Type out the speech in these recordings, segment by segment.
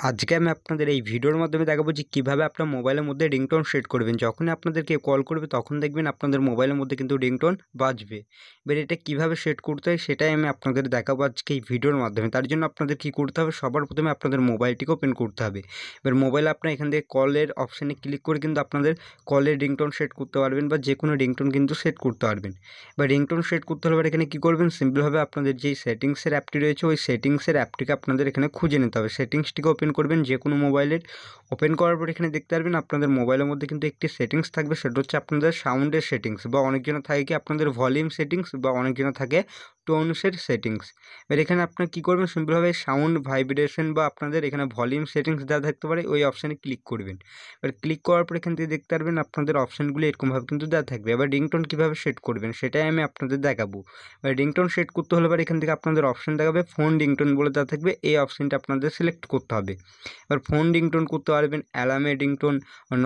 আজকে আমি আপনাদের এই ভিডিওর মাধ্যমে দেখাবো যে কীভাবে আপনার মোবাইলের মধ্যে রিংটোন সেট করবেন। যখনই আপনাদেরকে কল করবে তখন দেখবেন আপনাদের মোবাইলের মধ্যে কিন্তু রিংটোন বাজবে। এবার এটা কীভাবে সেট করতে হয় সেটাই আমি আপনাদের দেখাবো আজকে এই ভিডিওর মাধ্যমে। তার জন্য আপনাদের কী করতে হবে, সবার প্রথমে আপনাদের মোবাইলটিকে ওপেন করতে হবে। এবার মোবাইলে আপনার এখান থেকে কলের অপশানে ক্লিক করে কিন্তু আপনাদের কলের রিংটোন সেট করতে পারবেন বা যে কোনো রিংটোন কিন্তু সেট করতে পারবেন। এবার রিংটোন সেট করতে হলে এখানে কী করবেন, সিম্পলভাবে আপনাদের যেই সেটিংসের অ্যাপটি রয়েছে ওই সেটিংসের অ্যাপটিকে আপনাদের এখানে খুঁজে নিতে হবে। সেটিংসটিকে ওপেন করবেন যে কোনো মোবাইলের। ওপেন করার পর এখানে দেখতে পারবেন আপনাদের মোবাইলের মধ্যে কিন্তু একটি সেটিংস থাকবে, সেটা হচ্ছে আপনাদের সাউন্ডের সেটিংস বা অনেকজনের থাকে কি আপনাদের ভলিউম সেটিংস বা অনেকজনের থাকে টোনসের সেটিংস। এবার এখানে আপনার কী করবেন, সিম্পলভাবে সাউন্ড ভাইব্রেশন বা আপনাদের এখানে ভলিউম সেটিংস দেওয়া থাকতে পারে, ওই অপশানে ক্লিক করবেন। এবার ক্লিক করার পর এখান থেকে দেখতে পারবেন আপনাদের অপশানগুলি এরকমভাবে কিন্তু দেওয়া থাকবে। এবার রিংটোন কীভাবে সেট করবেন সেটাই আমি আপনাদের দেখাবো। এবার রিংটোন সেট করতে হলে এবার এখান থেকে আপনাদের অপশান দেখাবে ফোন রিংটোন বলে দেওয়া থাকবে, এই অপশানটা আপনাদের সিলেক্ট করতে হবে। এবার ফোন রিংটোন করতে পারবেন, অ্যালার্মের রিংটোন,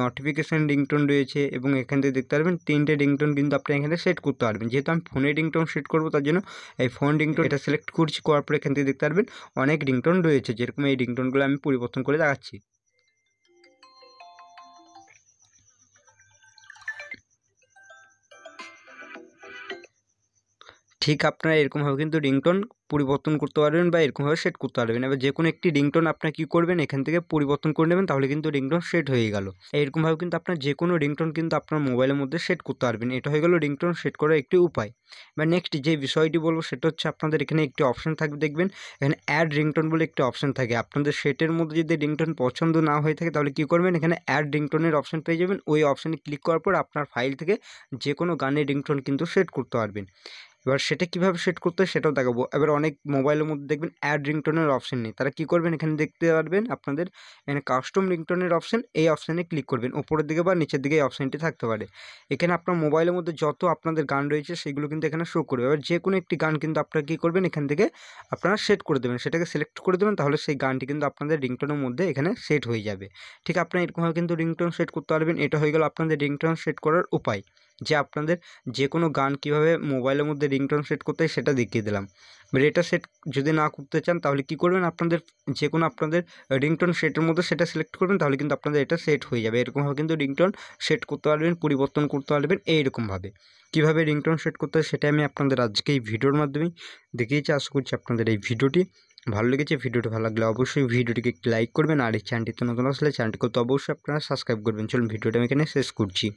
নোটিফিকেশান রিংটোন রয়েছে এবং এখান থেকে দেখতে পারবেন 3টে রিংটোন কিন্তু আপনি এখানে সেট করতে পারবেন। যেহেতু আমি ফোনের রিংটোন সেট করবো তার জন্য এই ফোন রিংটোন এটা সিলেক্ট করছি। করার পরে এখান থেকে দেখতে পারবেন অনেক রিংটোন রয়েছে, যেরকম এই রিংটোনগুলো আমি পরিবর্তন করে দেখাচ্ছি। ঠিক আপনারা এরকমভাবে কিন্তু রিংটোন পরিবর্তন করতে পারবেন বা এরকমভাবে সেট করতে পারবেন। এবার যে কোনো একটি রিংটোন আপনারা কী করবেন, এখান থেকে পরিবর্তন করে নেবেন, তাহলে কিন্তু রিংটোন সেট হয়ে গেল। এরকমভাবে কিন্তু আপনার যে কোনো রিংটোন কিন্তু আপনার মোবাইলের মধ্যে সেট করতে পারবেন। এটা হয়ে গেল রিংটোন সেট করার একটি উপায়। এবার নেক্সট যে বিষয়টি বলবো সেটা হচ্ছে আপনাদের এখানে একটি অপশান থাকবে, দেখবেন এখানে অ্যাড রিংটোন বলে একটি অপশান থাকে। আপনাদের সেটের মধ্যে যদি রিংটোন পছন্দ না হয়ে থাকে তাহলে কী করবেন, এখানে অ্যাড রিংটোনের অপশান পেয়ে যাবেন। ওই অপশানে ক্লিক করার পর আপনার ফাইল থেকে যে কোনো গানের রিংটোন কিন্তু সেট করতে পারবেন। এবার সেটা কীভাবে সেট করতে হয় সেটাও দেখাবো। এবার অনেক মোবাইলের মধ্যে দেখবেন অ্যাড রিংটোনের অপশান নেই, তারা কী করবেন, এখানে দেখতে পারবেন আপনাদের এখানে কাস্টম রিংটোনের অপশান, এই অপশানে ক্লিক করবেন। ওপরের দিকে বা নিচের দিকে এই অপশানটি থাকতে পারে। এখানে আপনার মোবাইলের মধ্যে যত আপনাদের গান রয়েছে সেগুলো কিন্তু এখানে শো করবে। এবার যে কোনো একটি গান কিন্তু আপনারা কী করবেন, এখান থেকে আপনারা সেট করে দেবেন, সেটাকে সিলেক্ট করে দেবেন, তাহলে সেই গানটি কিন্তু আপনাদের রিংটোনের মধ্যে এখানে সেট হয়ে যাবে। ঠিক আপনারা এরকমভাবে কিন্তু রিংটোন সেট করতে পারবেন। এটা হয়ে গেল আপনাদের রিংটোন সেট করার উপায়, যে আপনাদের যে কোনো গান কীভাবে মোবাইলের মধ্যে রিংটোন সেট করতে হয় সেটা দেখিয়ে দিলাম। এবার এটা সেট যদি না করতে চান তাহলে কী করবেন, আপনাদের যে কোনো আপনাদের রিংটোন সেটের মধ্যে সেটা সিলেক্ট করবেন, তাহলে কিন্তু আপনাদের এটা সেট হয়ে যাবে। এরকমভাবে কিন্তু রিংটোন সেট করতে পারবেন, পরিবর্তন করতে পারবেন। এইরকমভাবে কীভাবে রিংটোন সেট করতে হয় সেটা আমি আপনাদের আজকে এই ভিডিওর মাধ্যমেই দেখিয়েছি। আশা করছি আপনাদের এই ভিডিওটি ভালো লেগেছে। ভিডিওটি ভালো লাগলে অবশ্যই ভিডিওটিকে একটি লাইক করবেন, আর এই চ্যানেলটিতে নতুন আসলে চ্যানেলটিকে তো অবশ্যই আপনারা সাবস্ক্রাইব করবেন। চলুন ভিডিওটা আমি এখানে শেষ করছি।